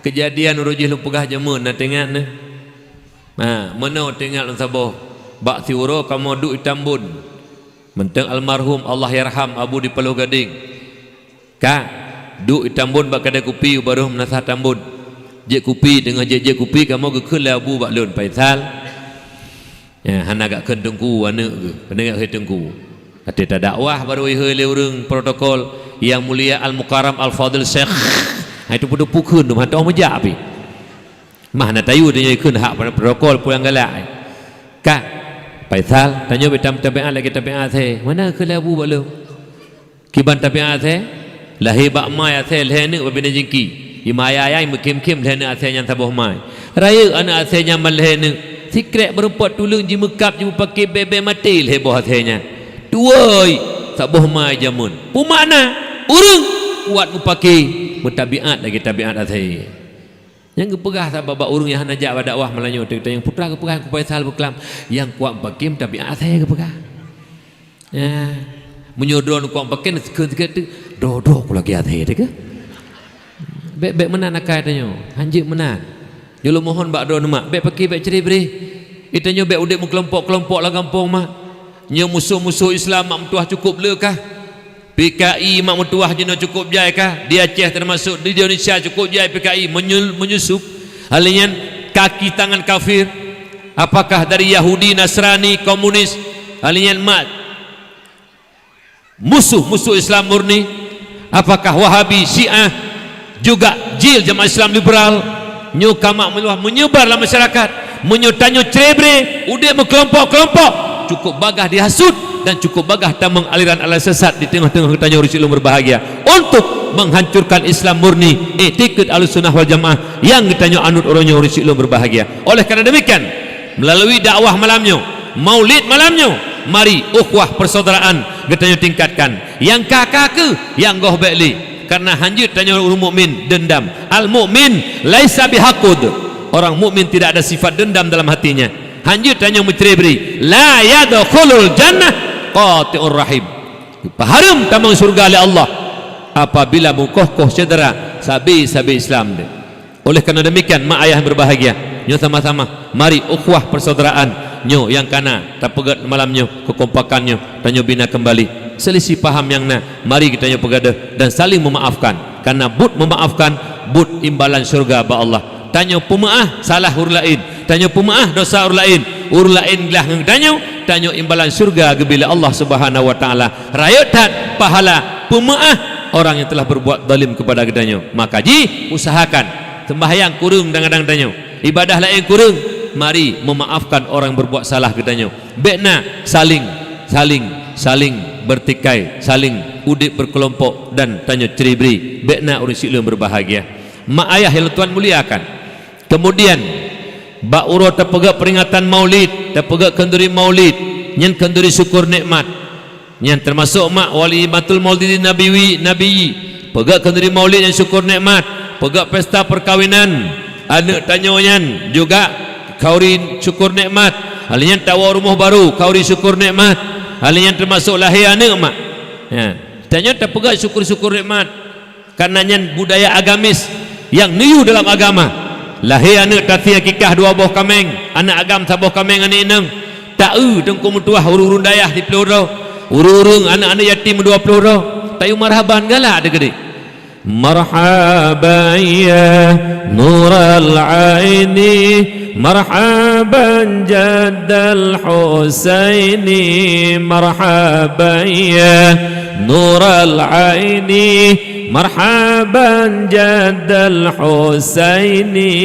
kejadian urujih lu pegah jamun na tengah na. Mana tengah lu saboh bak siuro kamu duk itambun menteng almarhum Allah yarham Abu di Paluh Gading ka duk itambun bak kada kupi baru menasah tambun je kupi dengan je kupi kamu gekun la Abu bak lun Faisal ya hana gak kendengku ane ke kena gak tengku kata tak dakwah baru he urang protokol yang mulia Al Mukarram Al Fadil Syekh itu pun pukun tu mata mejak api mah nak tayu dia ikut hak protokol pulang galak ka Faisal tanya betam tabiat lagi tabiat saya mana ke labu balu kiban tabiat saya lahir bak mai saya lehne babina jengki imaya ayai mekim-kim lehne saya yang tabuh mai raya anak saya yang lehne sikret berempat tulung ji mekap ji pakai bebe mati leh boh saya tuoi tabuh mai jamun pu makna urang kuat mupaki mutabiat lagi tabiat saya yang kepegah sahabat urung yang najak pada dakwah Melayu yang putra kepegah ku Faisal berkelam yang kuat bakim tabiat saya kepegah ya menyodron kuat bakim sekat dodo ku lagi atai de ke bek menan akai tanyo hanjik menan jolo mohon bak do mak bek paki bek ceri beri itanyo bek udek kelompok-kelompok lah kampung mah nyo musuh-musuh Islam mak mentuah cukup le kah PKI mak mentuah jenuh cukup jai kah di Aceh termasuk di Indonesia cukup jai PKI menyusup halian kaki tangan kafir apakah dari Yahudi Nasrani komunis halian mak musuh Islam murni apakah Wahabi Syiah juga jil jemaah Islam liberal nyo kamak meluah menyebar dalam masyarakat menyotanyo cerebre udah berkelompok-kelompok cukup bagah dihasut dan cukup bagah tamang aliran sesat di tengah-tengah tanya urus ilmu berbahagia untuk menghancurkan Islam murni etiket Ahlussunnah wal Jamaah yang ditanya anut orangnya urus ilmu berbahagia. Oleh kerana demikian melalui dakwah malamnya maulid malamnya mari ukhuwah persaudaraan ditanya tingkatkan yang kakak ke yang goh bekli karena hanjut tanya orang mukmin dendam al mukmin laisa bihaqud orang mukmin tidak ada sifat dendam dalam hatinya hanjut tanya mutribri la yadkhulul jannah qati'ur rahim haram tamang surga oleh Allah apabila mukoh-koh cedera sabi-sabi Islam dia. Oleh kerana demikian mak ayah berbahagia nyo sama-sama mari ukhuwah persaudaraan nyo yang kana tapegat malamnyo kekompakannya tanyo bina kembali selisih paham yang na mari kita nyo pegadah dan saling memaafkan karena but memaafkan but imbalan surga ba Allah tanyo pemaah salah ur lain tanyo pemaah dosa ur lain gelah tanyo imbalan surga gebila Allah Subhanahu wa taala rayotat pahala pemaah orang yang telah berbuat zalim kepada gedanyo maka ji usahakan sembahyang kurung dengan tanyo ibadah lain kurung mari memaafkan orang berbuat salah gedanyo bekna saling bertikai saling udik berkelompok dan tanyo ceribri bekna urus ilmu berbahagia mak ayah yang Tuhan muliakan. Kemudian bak uro terpegak peringatan maulid terpegak kenduri maulid nyen kenduri syukur nikmat nyen termasuk mak wali matul maulidin nabi pegak kenduri maulid yang syukur nikmat pegak pesta perkawinan anak tanyonya juga kauri syukur nikmat halinya tawa rumah baru kauri syukur nikmat halinya termasuk lahir anak mak ya tanyo terpegak syukur nikmat karena budaya agamis yang niu dalam agama lahir anak tati akikah dua buah kameng anak agam sabuh kameng anak enang tak tengku mutuah ururun dayah di peluru ururung anak-anak yatim 20 tayu marhaban galak ada gede marhaban ya nural aini marhaban jaddal husaini marhaban ya nural aini marhaban jaddal husaini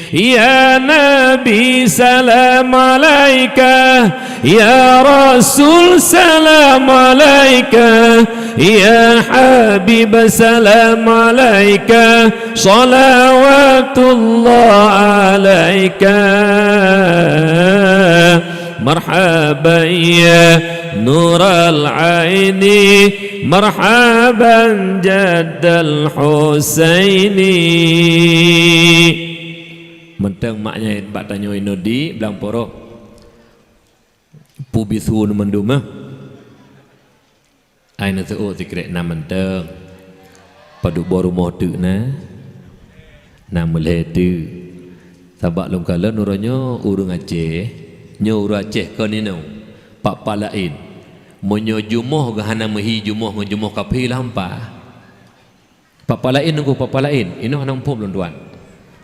ya nabi salam alaika ya rasul salam alaika ya habib salam alaika salawatullah alaika marhaban ya nural aini marhaban jaddal husaini menteng maknya bak tanyo inodi belang poro pubisun menduma aina tu zikrek na menteng paduk boru motu na boleh tu sebab long kala nuranyo urang Aceh nyo urang Aceh ke ni no pak lain monyo jumuh gahana mehi jumuh ngejumuh kapi lah hampa pak lain nunggu pak lain ino hanang pom tuan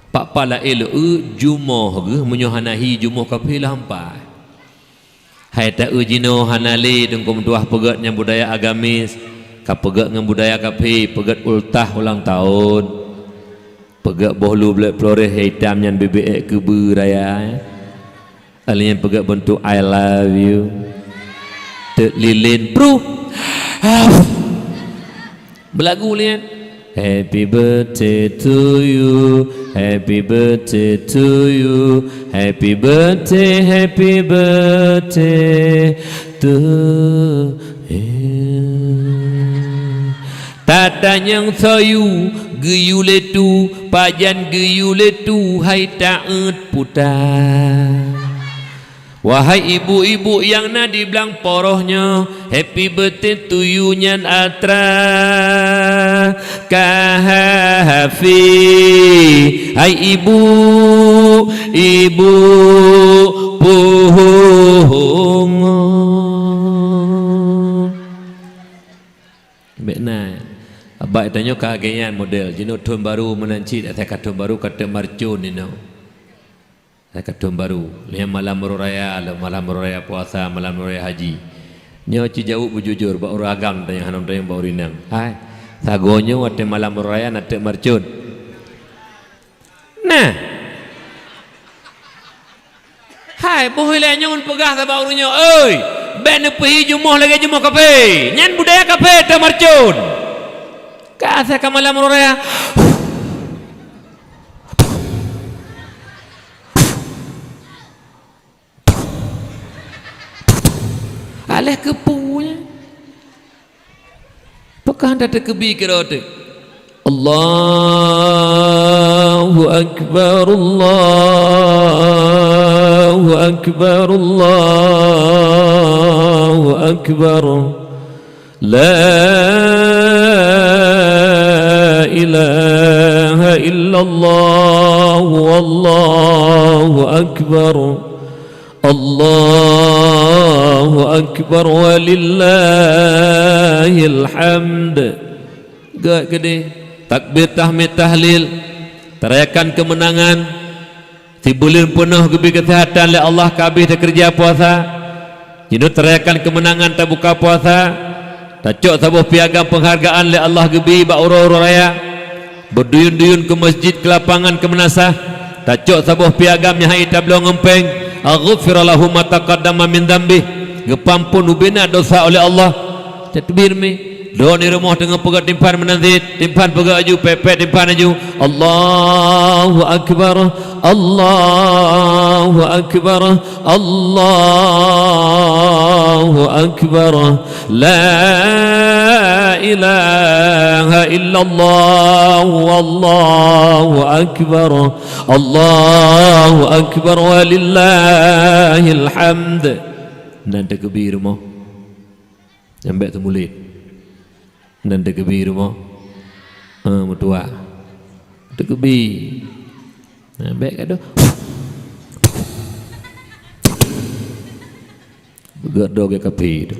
pak lain lu jumuh ge monyo hanahi jumuh kapi lah hampa hai ta ujino hanali dengkum tuah pegat nya budaya agamis kapegat dengan budaya kapi pegat ultah ulang tahun pegat bohlu black flores hitam yang BBX kebu raya alien pegat bentuk I love you tek lilin pru belagu lian happy birthday to you happy birthday to you happy birthday to you tatanyang sayu geyu letu pajan geyu letu hai taat puta wahai ibu-ibu yang nadi belang porohnya happy birthday to you nyan atra kahafi hai ibu puhungo benar abak tanya kehagian model jenuh tahun baru menanci saya kata baru kata marcun ni no saya kata baru ni malam raya puasa malam raya haji nyo ci jauh bujujur ba orang agam tanya hanam tanya ba urinang hai sagonyo wate malam raya nate marcun nah hai bohile nyon pegah ta ba urunyo oi ben pergi jumuh lagi jumuh kafe nyan budaya kafe te marcun Kasa kamalam raya alih kepunya pekan dah terkebi kira tu Allahu Akbar Allahu Akbar Allahu Akbar La ilaha illallah wallahu akbar Allahu akbar walillahil hamd gak gede takbir tahmid tahlil teriakan kemenangan si bulan penuh gebi kesehatan oleh Allah kabeh kerja puasa jadi teriakan kemenangan tak buka puasa Tacok sabuh piagam penghargaan oleh Allah gebi ba ura-ura raya berduyun-duyun ke masjid ke lapangan ke menasah tacok sabuh piagam yang hai tablo ngempeng aghfir lahum ma taqaddama min dhanbi gepampun ubina dosa oleh Allah takbir mi doa di rumah dengan pegat timpan menanzit timpan pegat aju pepet timpan aju Allahu akbar Allahu akbar Allahu akbar la ilaha illallah wallahu akbar Allahu akbar walillahil hamd dan takbir mo sampai temulit dan terkebir rumah mutua terkebir baik kata bergerdog ke kapi tu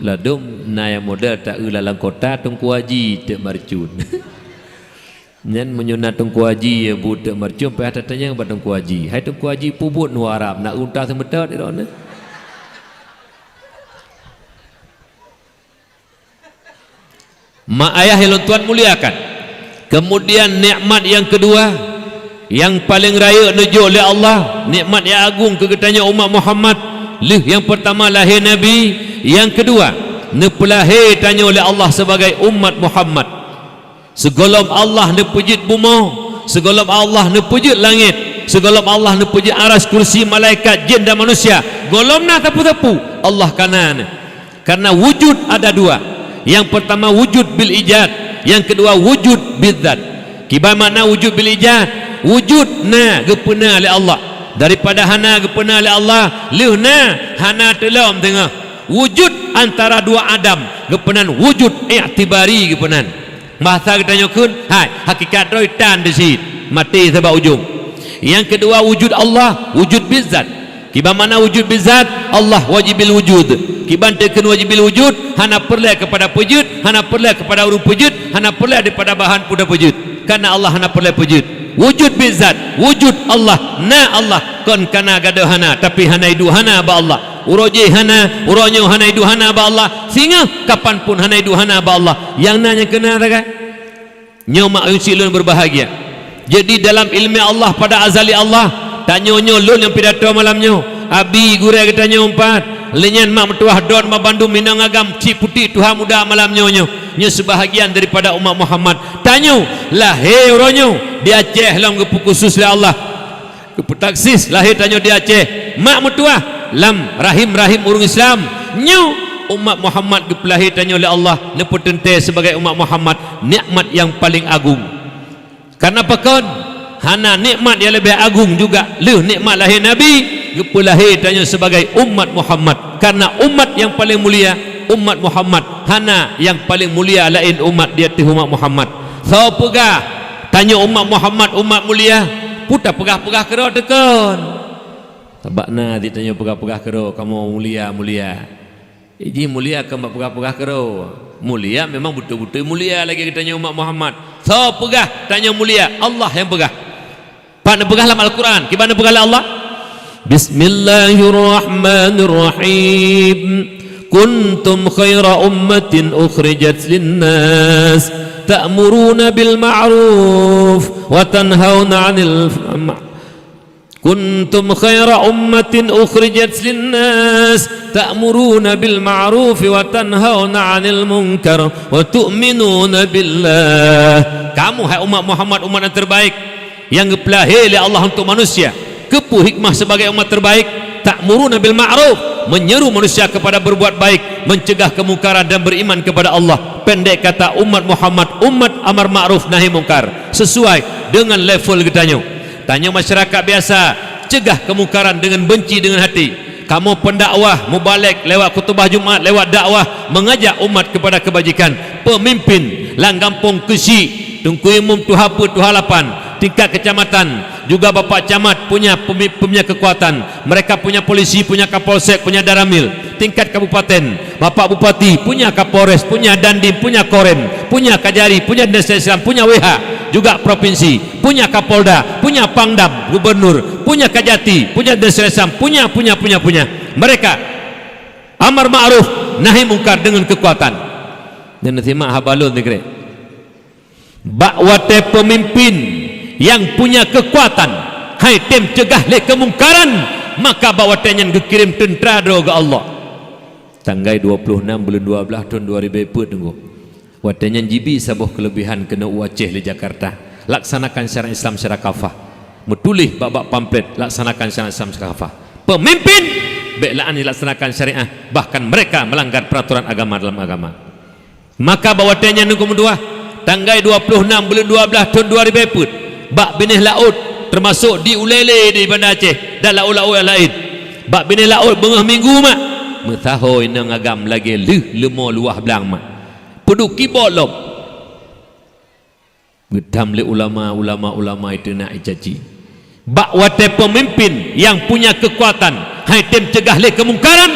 ladum naya model tak lalang kota tungku haji tak marcun nyan menyunat tungku haji ya bu tak marcun payah tanya kepada tungku haji hai tungku haji pubut nu Arab nak unta semetat di sana mak ayah yang tuan muliakan kemudian nikmat yang kedua yang paling raya nuju oleh Allah nikmat yang agung kegetanya umat Muhammad yang pertama lahir Nabi yang kedua nepelahir tanya oleh Allah sebagai umat Muhammad segolom Allah nepujit bumi segolom Allah nepujit langit segolom Allah nepujit aras kursi malaikat jin dan manusia golomna tapu-tapu Allah kanan karena wujud ada dua yang pertama wujud bil ijad yang kedua wujud bidzat kibar makna wujud bil ijad wujud na gepena oleh Allah daripada hana gepena oleh Allah lihna hana telam tengah wujud antara dua Adam gepenan wujud i'tibari gepenan bahasa kita nyokun hai hakikat roi tan desit mati sebab ujung. Yang kedua wujud Allah, wujud bizat. Kiban mana wujud bizat? Allah wajibil wujud. Kiban teken wajibil wujud, hana perlu kepada wujud, hana perlu kepada huruf wujud, hana perlu daripada bahan puda wujud. Karena Allah hana perlu wujud. Wujud bizat, wujud Allah, na Allah kon kana gada hana tapi hana idu hana ba Allah. Uroje hana, uronyo hana idu hana ba Allah. Sehingga kapanpun hana idu hana ba Allah. Yang nanya kena tak? Nyomak yusilun berbahagia. Jadi dalam ilmu Allah pada azali Allah tanyo-nyo lun yang pidato malamnya abi gure kita nyompat lenyan mak metuah don ma Bandung Minang agam ci putih Tuhan muda malamnya nyo sebahagian daripada umat Muhammad tanyo lahir oronyo di Aceh lam gepu khusus le Allah gepu taksis lahir tanyo di Aceh mak metuah lam rahim urung Islam nyo umat Muhammad gepu lahir tanyo le Allah neputente sebagai umat Muhammad nikmat yang paling agung. Karena pakon hana nikmat yang lebih agung juga leh nikmat lahir Nabi gepu lahir tanya sebagai umat Muhammad. Karena umat yang paling mulia umat Muhammad, hana yang paling mulia lain umat dia tu umat Muhammad. So pegah tanya umat Muhammad umat mulia putar pegah-pegah kero tekon sebabna ditanya pegah-pegah kero kamu mulia iji mulia kamu pegah-pegah kero mulia memang betul-betul mulia lagi kita tanya umat Muhammad. So pegah tanya mulia Allah yang pegah. Pak nak pegah dalam Al-Quran. Gimana pegah Allah? Bismillahirrahmanirrahim. Kuntum khaira ummatin ukhrijat linnas ta'muruna bil ma'ruf wa tanhauna 'anil Kuntum khaira ummatin ukhrijat linnas ta'muruna bil ma'ruf wa tanhauna 'anil munkar wa tu'minuna billah. Kamu hai umat Muhammad umat yang terbaik yang dipilih oleh Allah untuk manusia. Kepu hikmah sebagai umat terbaik ta'muruna bil ma'ruf menyeru manusia kepada berbuat baik, mencegah kemungkaran dan beriman kepada Allah. Pendek kata umat Muhammad umat amar ma'ruf nahi mungkar sesuai dengan level kitanya. Tanya masyarakat biasa cegah kemungkaran dengan benci dengan hati. Kamu pendakwah mubalik lewat khutbah Jumaat, lewat dakwah mengajak umat kepada kebajikan. Pemimpin lang kampung Kesi, Tungku Umum tu hapa tu halapan, tingkat kecamatan juga Bapak Camat punya kekuatan. Mereka punya polisi, punya Kapolsek, punya Daramil. Tingkat kabupaten, Bapak Bupati punya Kapolres, punya Dandim, punya Korem, punya Kajari, punya Desa Islam, punya WH. Juga provinsi, punya Kapolda, punya Pangdam, gubernur, punya Kajati, punya Desa Islam, punya. Mereka amar ma'ruf nahi mungkar dengan kekuatan. Dan terima habalun negeri. Bakwate pemimpin yang punya kekuatan, hai tem cegah le kemungkaran, maka bawatenya dikirim tentera doga Allah. Tanggal 26 bulan 12 tahun 2020 tunggu. Watenya jibi sabuh kelebihan kena Aceh di Jakarta. Laksanakan syariat Islam secara kafah. Metulih babak pamflet laksanakan syariat Islam secara kafah. Pemimpin belaan dilaksanakan syariah, bahkan mereka melanggar peraturan agama dalam agama. Maka bawatenya nunggu dua tanggal 26 bulan 12 tahun 2020 bak binih laut termasuk di Ulele di Bandar Aceh dan laut-laut yang lain. Bak binih laut bengah minggu mak metahoi nang agam lagi lemo luah belang mak peduk kibolop gedam le ulama itu nak icaci bak wate pemimpin yang punya kekuatan hai tem cegah le kemungkaran.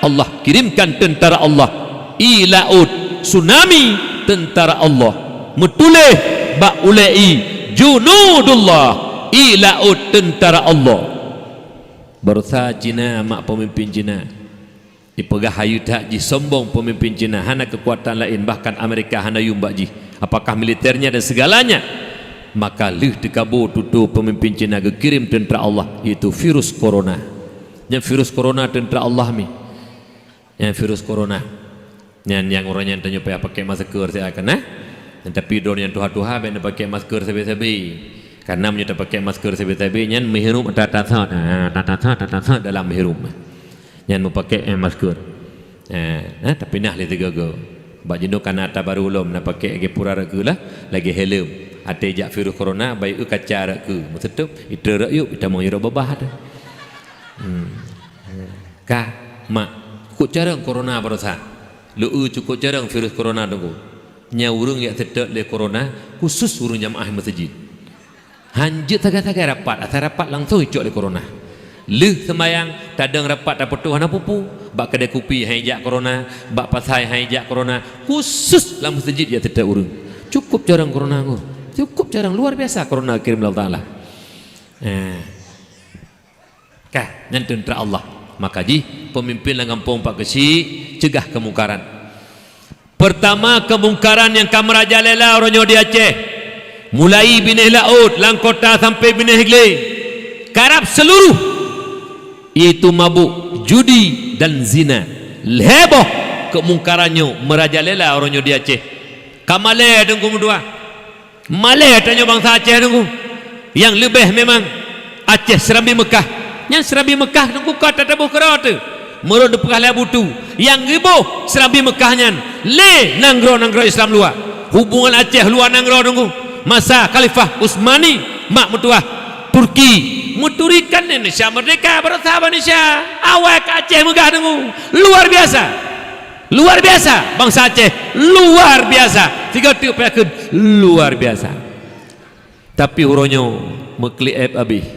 Allah kirimkan tentara Allah ilaut tsunami tentara Allah metuleh bak ulai junudullah ilaut tentara Allah. Bersa Cina mak pemimpin Cina dipegah hayu tak ji sombong pemimpin Cina hana kekuatan lain, bahkan Amerika hana yumbak ji apakah militernya dan segalanya. Maka lih dikabur tutup pemimpin Cina kirim tentera Allah, yaitu virus corona. Yang virus corona tentera Allah mi. Yang virus corona yang orang yang tanya payah pakai masker saya akan tapi don yang tuha-tuha ben pakai masker sabi-sabi. Karena menyata pakai masker sabi-sabi nyan menghirup tata dalam menghirup. Yang mau pakai masker. Tapi nah li tegaga. Bak jenuh kana ta baru ulum nak pakai ke pura ke lah lagi helm. Ate jak virus corona baik kaca ke. Betul itu yuk kita mau iro babah ada. Ka mak cukup jarang corona berasa lu cukup jarang virus corona tunggu nya urang yang terdekat le corona khusus urang jamaah masjid hanjut tagak-tagak rapat langsung icok le corona leh sembayang tadang rapat dapat tuhan pupu bak kedai kopi hijak corona bak pasai hijak corona khusus dalam masjid ya tidak urang cukup jarang corona ngor cukup jarang luar biasa corona kirim Allah Taala kah nyantun tra Allah maka ji pemimpin lang kampung Pak Kesi cegah kemungkaran pertama kemungkaran yang kamerajalela oronyo di Aceh mulai Binih Laut Langkota sampai Binih Higli karab seluruh itu mabuk, judi dan zina. Heboh kemungkarannya merajalela orangnya di Aceh. Kamale tunggu dua. Male tanya bangsa Aceh tunggu. Yang lebih memang Aceh Serambi Mekah. Yang Serambi Mekah tunggu kata tabuh kerata. Merod depekah labutu. Yang ibu Serambi Mekahnya le nanggro Islam luar. Hubungan Aceh luar nanggro tunggu. Masa Khalifah Utsmani mak mutuah Turki muturikan Indonesia merdeka bersama Indonesia awal ke Aceh megah dengu luar biasa bangsa Aceh luar biasa 3 tiup yakun luar biasa tapi huronyo mekliep habis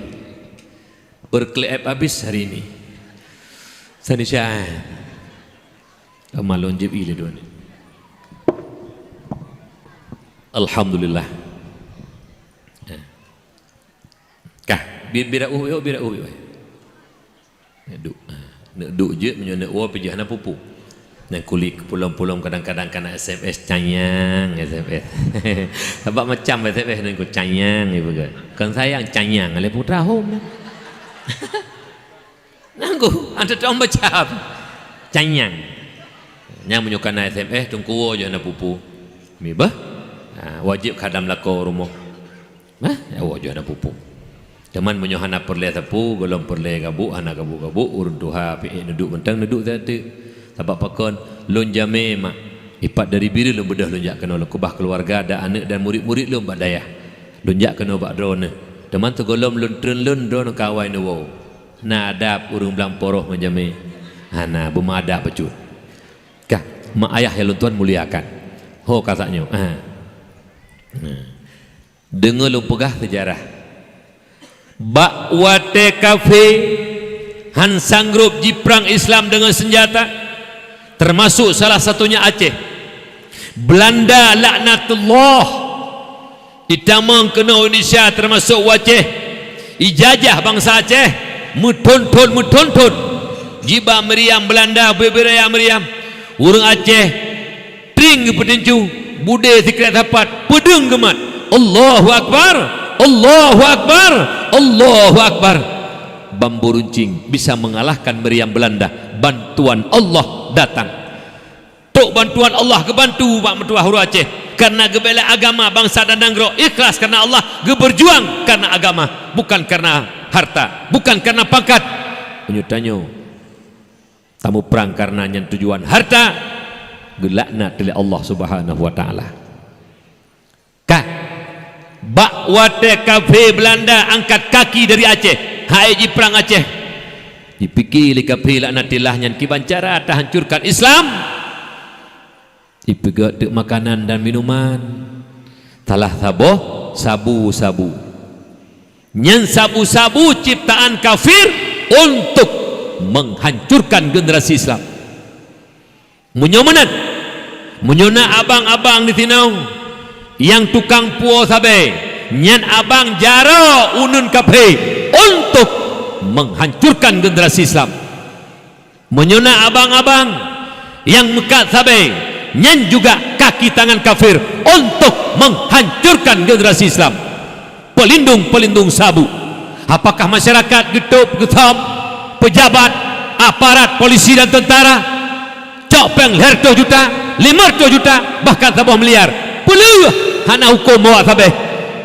berkliep habis hari ini Indonesia amalon jib ile don alhamdulillah kah bira duk je menyonak pejah na pupu dan kulit pulang-pulang kadang-kadang kena SMS canyang SMS sebab macam SMS dan ku canyang ibu kan sayang canyang oleh putra home nanggu ada orang baca canyang yang menyukai SMS tungku je na pupu mibah wajib kadam lako rumah wajib na pupu teman menyohana perle tapu golong perle gabu anak gabu urun tuha pi neduk mentang neduk tadi sebab pakon lon jame mak ipat dari biri lon bedah lonjak kena kubah keluarga ada anak dan murid-murid lon bak dayah lonjak kena bak drone teman tu golong lon drone kawai no nadap urung belang poroh menjame hana bermadap pecut kah mak ayah yang lon tuan muliakan ho kasaknya dengar lon pegah sejarah bakwate kafe Hansang Group jiprang Islam dengan senjata termasuk salah satunya Aceh Belanda laknatullah ditamang kena Indonesia termasuk Aceh ijajah bangsa Aceh muton jiba meriam Belanda beberaya meriam urang Aceh tring pedencu bude sikret dapat pedeng gemat Allahu Akbar Allahu Akbar Allahu Akbar bambu runcing bisa mengalahkan meriam Belanda bantuan Allah datang tok bantuan Allah kebantu Pak Mentua Huru Aceh karena gebela agama bangsa dan nanggro ikhlas karena Allah berjuang karena agama bukan karena harta bukan karena pangkat penyutanyo tamu perang karena yang tujuan harta gelakna oleh Allah Subhanahu wa taala bakwate kafe Belanda angkat kaki dari Aceh hai ji perang Aceh dipikir li kafe laknatillah nyan kibancara tak hancurkan Islam dipegat dek makanan dan minuman talah sabu-sabu nyan sabu-sabu ciptaan kafir untuk menghancurkan generasi Islam menyona abang-abang di tinau yang tukang puo sabe nyan abang jaro unun kafe untuk menghancurkan generasi Islam menyona abang-abang yang mekat sabe nyan juga kaki tangan kafir untuk menghancurkan generasi Islam pelindung sabu apakah masyarakat getup getam pejabat aparat polisi dan tentara copeng lerto juta 500 juta bahkan sabah miliar pelih hana hukum bawa sabeh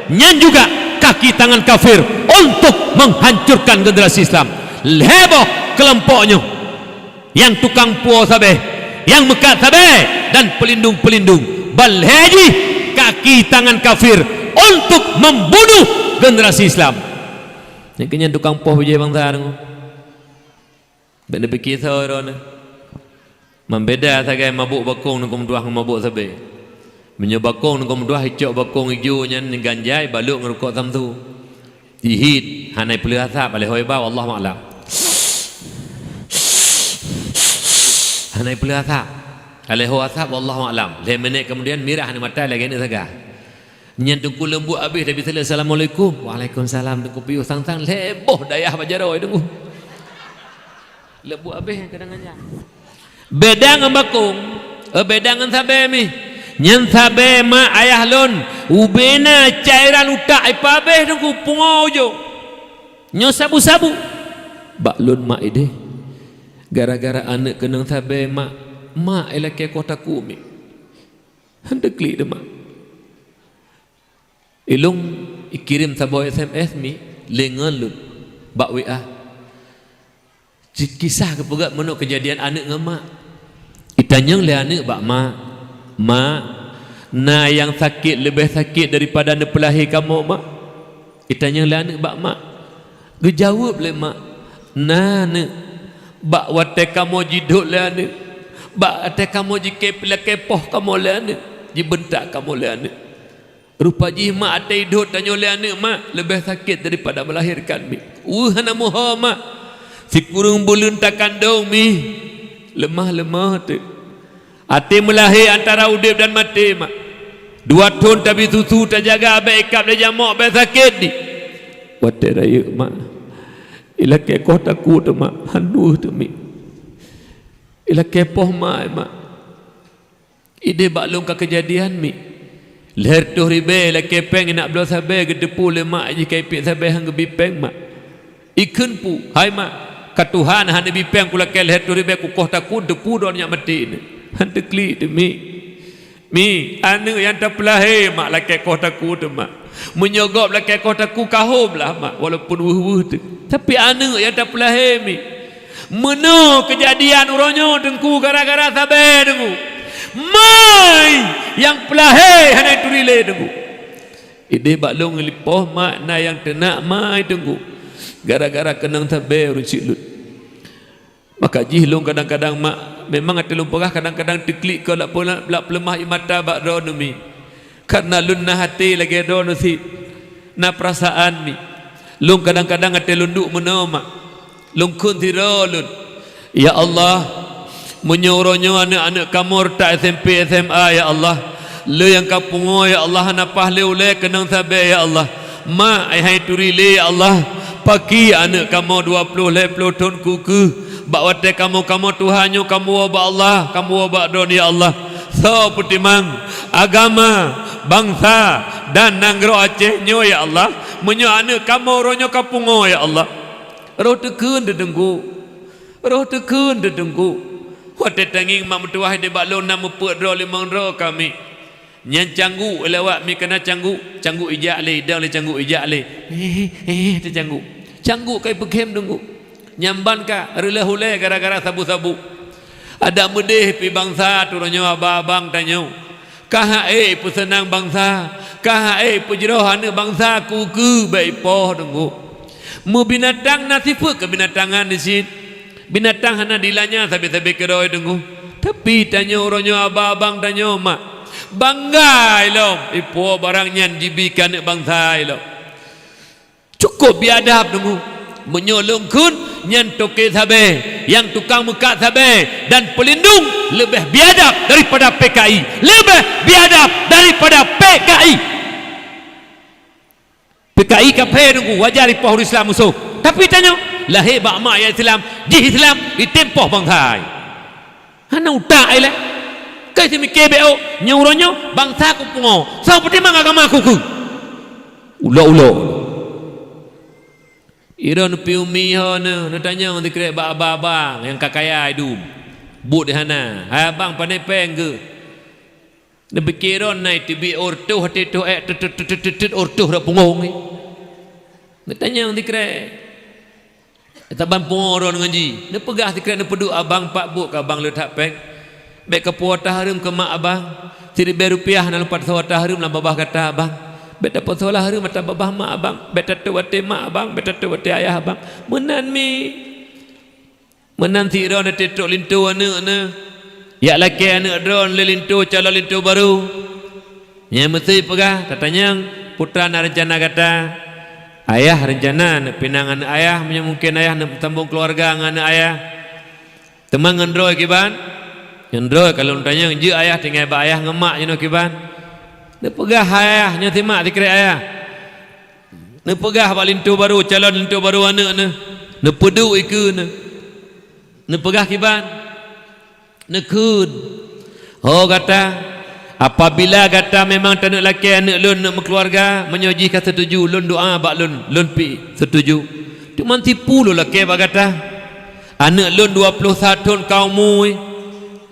nyan juga kaki tangan kafir untuk menghancurkan generasi Islam heboh kelompoknya yang tukang puo sabeh yang mekat sabeh dan pelindung balheji kaki tangan kafir untuk membunuh generasi Islam ini tukang puo bijaya bangsa benar begitu orang Membeda sagai mabuk bakung nang kemuduah mabuk sabe. Menyo bakung nang kemuduah hijau bakung hijau nyan ganjai baluk ngerukok tamtu. Dihit hanai pelu asap oleh hoi bau Allah maklum. Hanai pelu asap. Oleh hoi asap Allah maklum. 5 minit kemudian mirah ni mata lagi ni saga. Nyan tungku lembut habis Nabi sallallahu assalamualaikum. Waalaikumsalam tungku piu sang-sang leboh dayah bajaroi tunggu. Lembut habis kadang-kadang. Beda dengan bakung, beda dengan sabe mi. Nyen sabe mak ayah lon, ubena cairan utak ipa habis tunggu pungo jo. Nyo sabu-sabu. Bak lon mak ide. Gara-gara anak kenang sabe mak elake kota kumi. Hendak klik de mak. Ilung ikirim sabo SMS mi lengan lun bak WA. Kisah kepegat menuk kejadian anak dengan mak. Itanyang le anak bak mak na yang sakit lebih sakit daripada anak pelahir kamu mak. Itanyang le anak bak mak. Gejawab le mak. Na anak bak wate kamu jiduk le anak. Bak ate kamu kepoh kamu le anak. Jibentak kamu le anak. Rupanya mak ate hidup tanya le anak mak lebih sakit daripada melahirkan mi. Hana moho mak. Si kurung bulun tak kandung mi. Lemah-lemah tu. Hati melahir antara udip dan mati mak. 2 tahun tapi susu tak jaga abek ikap dia jamak abek sakit di. Wate raya mak. Ila kekoh takut tu mak. Handu tu mi. Ila kepoh mak. Ide baklung ke kejadian mi. Leher tu ribe la kepeng nak belah sabe gedepu le mak je kaipik sabe hang gebipeng mak. Ikun pu. Hai mak. Katuhan han bipeng kula ke leher tu ribe ku koh takut depu don nyak mati ni. Han tekli tu mi. Mi anu yang tak pelahir mak laki koh takut tu mak. Menyogop laki koh takut kahum lah mak walaupun wuh tu. Tapi anu yang tak pelahir mi. Meno kejadian uronyo dengku gara-gara sabe dengku. Mai yang pelahir hanai turile dengku. Ide baklung lipoh mak na yang tenak mai dengku. Gara-gara kenang sabe rucik lut. Maka jihlung kadang-kadang mak memang ate lumpurah kadang-kadang teklik ko lak pelemah mata bak do mi. Karena lun na hati lagi do si na perasaan mi. Lung kadang-kadang ate lunduk meno mak. Lung kun tiro lun. Ya Allah, menyuruhnya anak-anak kamu tak SMP SMA ya Allah. Le yang kapungo ya Allah napah le ule kenang sabe ya Allah. Ma ai hai turile ya Allah. Pagi anak kamu 20 tahun kuku. Bak wate kamu Tuhannya kamu wabak Allah, kamu wabak don ya Allah. So putimang agama, bangsa dan nanggro Acehnya ya Allah. Menyo anak kamu ronyo kapungo ya Allah. Roh tekun dedengku. Roh tekun dedengku. Wate tanging mak metuah de bak lon nama pek ro 5 ro kami. Nyan canggu lewat mi kena canggu ijak le dah le canggu ijak le. Te canggu. Canggu kai pekem dengku. Nyamban ka rela hule gara-gara sabu-sabu. Ada medeh pi bangsa turonyo abang tanyo. Kahae pesenang bangsa, kahae pejrohane bangsa kuku baik poh dengku. Mu binatang nasifu ke binatangan di sit. Binatang hana dilanya sabe-sabe keroi dengku. Tapi tanyo ronyo abang tanyo mak. Banggai lo ipo barang nyan jibikan bangsa lo. Cukup biadab dengku. Menyolong kun nyan toke sabe yang tukang muka sabe dan pelindung lebih biadab daripada PKI, lebih biadab daripada PKI. PKI kafe nunggu wajar ipoh Islam musuh. Tapi tanya lahir bak mak ya Islam, di Islam ditempoh bangsa. Hana utak ai le. Kai simi KBO nyuronyo bangsa ku pungo. Seperti mang agama ku. Ulo-ulo. Iron piumi ho ne tanya orang dikrek bak abang yang kakaya hidup. But di hana. Hai abang pandai peng ke? Ne pikiron nai tibi ortuh hati tu ortuh dak pungong ni. Ne tanya orang dikrek. Taban pungoron ngaji. Ne pegah dikrek ne peduk abang pak buk ke abang letak peng. Bek ke puat harum ke mak abang. Tiri rupiah na lepat sawat harum lah babah kata abang. Bet dapat solah hari mata babah mak abang, bet tatu wate mak abang, bet tatu wate ayah abang. Menan mi. Menan tiro na tetok lintu ana. Ya laki anak drone lelintu calon lintu baru. Nya mesti pegah katanya putra nak rencana kata ayah rencana nak pinang anak ayah mungkin ayah nak tambung keluarga dengan anak ayah. Temang ngendroy kiban. Ngendroy kalau tanya je ayah tinggal ba ayah ngemak je no kiban. Nak pegah ayah nya timak dikira ayah. Nak pegah ba lintu baru calon lintu baru anak ne. Nak pedu iku ne. Nak pegah kiban. Nekun. Oh kata apabila kata memang tak nak laki anak lun nak berkeluarga menyoji kata setuju lun doa bak lun pi setuju. Tu man tipu lu laki bak kata anak lun 21 tahun kaumu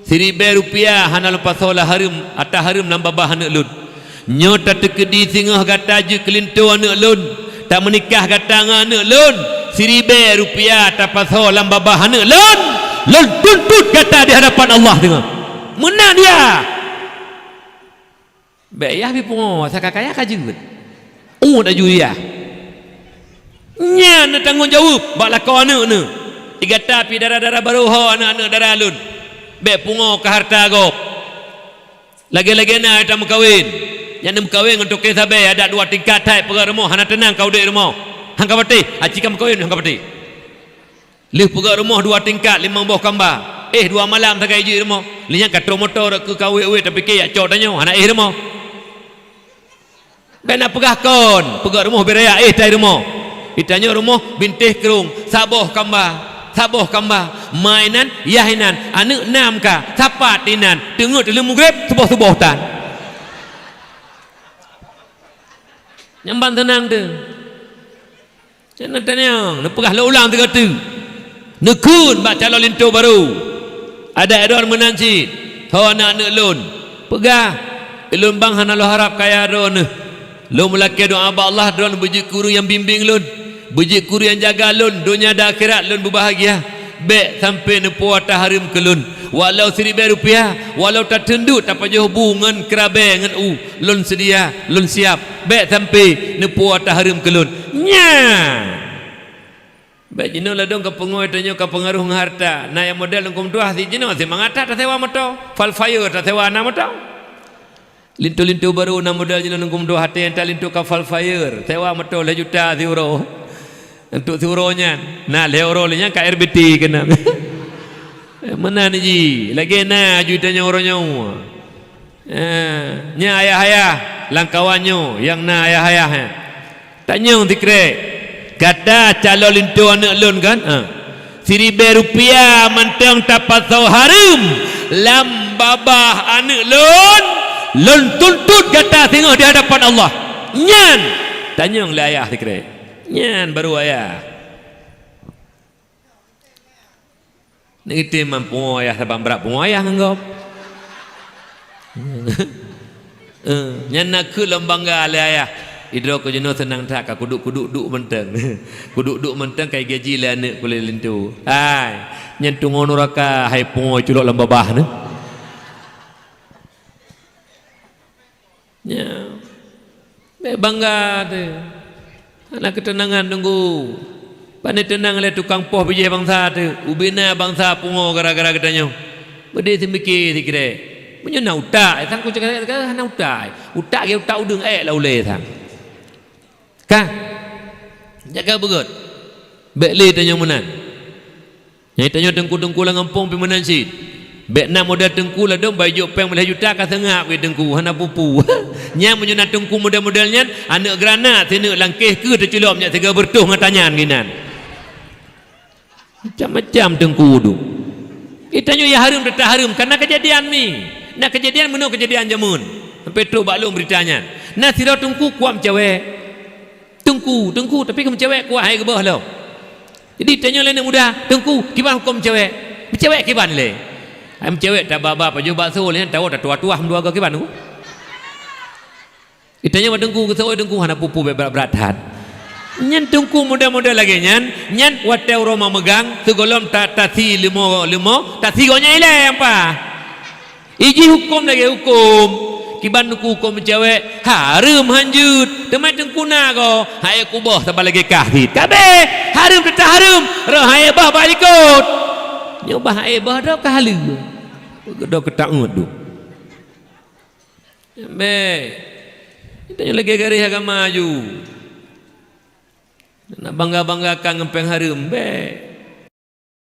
Rp1,000 hana lepas solah harum atas harum nambah bah anak lun. Nyo tak tekedi singah kata je kelintu anak lun tak menikah kata dengan anak lun Rp1,000 tak pasal lambah bah anak lun. Lun tuntut kata di hadapan Allah tengok. Menang dia. Baik ya bi pungo sakak kaya kajut. Tak juria. Nya nak tanggung jawab bak lakon anak ne. Digata pi darah-darah baru ho anak-anak darah lun. Baik pungo ke harta gop. Lagi-lagi na tak mengkawin. Yang nak mengkawin untuk ke sabe ada 2 tingkat tai pegang rumah hana tenang kau dek rumah. Hang ka pati, aci kam kawin hang ka pati. Lih pegang rumah 2 tingkat 5 buah kambang. 2 malam tak gaji rumah. Lihat kat motor ke kawin tapi ke ya cok tanya anak rumah. Ben nak pegah kon, pegah rumah beraya tai rumah. Ditanya rumah bintih kerung, saboh kambang, mainan, yahinan, anak 6 ka, sapat tinan, tengok dalam mugrib sebuah tan. Nyamban tenang tu. Jangan tanya, nak pegah ulang 3 tu. Nekun bak calon lintu baru. Ada edon menanci. Ho anak-anak lun. Pegah. Lun bang hana lo harap kaya don. Lo melaki doa ba Allah don buji guru yang bimbing lun. Buji guru yang jaga lun dunia dan akhirat lun berbahagia. Bek sampai nepu atas harum ke lun. Walau Rp1,000, walau tak tenduk tak payah hubungan kerabe dengan lun sedia, lun siap. Bek sampai nepu atas harum ke lun. Nya. Baik jenuh lah dong ke pengoi tanya ke pengaruh harta. Nah yang model ngkom tuah si jenuh si mangata tak sewa motor. Fal fire tak sewa na motor. Lintu-lintu baru na model jenuh ngkom tuah hati yang tak lintu ke fal fire. Sewa motor lah juta euro. Untuk euronya. Nah euro nya ke RBT kena. Mana ni ji? Lagi na jutanya orangnya. Nya ayah-ayah langkawannya yang na ayah-ayah. Tanya dikre. Kata calon lintu anak lun kan Rp1,000 mentang tak pasal harum lam babah anak lun tuntut kata tengok di hadapan Allah nyan tanya oleh ayah dikira nyan baru ayah nak kita mampu ayah sabang berat pun ayah anggap nyan nak ke lembangga oleh ayah idro ko jenuh senang tak kuduk-kuduk mentang. Kuduk-duk mentang kai gaji lah anak boleh lintu. Hai, nyentung neraka hai pungo culok lam babah ne. Ya. Bangga tu. Anak ketenangan tunggu. Pandai tenang oleh tukang poh biji bangsa tu. Ubina bangsa pungo gara-gara katanya. Bede semikir dikira. Punya na utak, sang ku cakap na utak. Utak ke utak udung lah uleh sang. Kan? Jaga begut. Bek le tanya menan. Nyai tanya tengku-tengku lah ngampung pi menan si. Bek na model tengku lah dong baju peng boleh juta ka sengak we tengku hana pupu. Nya menyuna tengku model-modelnya anak granat sini langkeh ke terculop nya tiga bertuh ngatanyan ginan. Macam-macam tengku tu. Kita nyo ya harum tetap harum karena kejadian ni. Nak kejadian menurut kejadian jamun. Sampai tu baklum beritanya. Nah sira tengku kuam cewek. Tengku tapi kamu cewek kuat hai ke bawah lo. Jadi tanya lain muda, tengku kiban hukum cewek. Cewek kiban le. Am cewek tak baba baju bakso le tahu dah tua-tua dua ke kiban tu. Ditanya tengku ke soi tengku hana pupu berat-berat. Nyen tengku muda-muda lagi nyen wateu roma megang segolom tati limo tati gonya ile apa. Iji hukum lagi hukum. Kiban nuku hukum cewek harum hanjut temai tengkuna ko hai kubah tambah lagi kahit kabe harum tetap harum roh hai bah balikut nyobah hai bah dah kahalu Dah ketakut tu. Baik. Kita yang lagi garis agama maju. Nak bangga-banggakan ngempeng harum. Baik.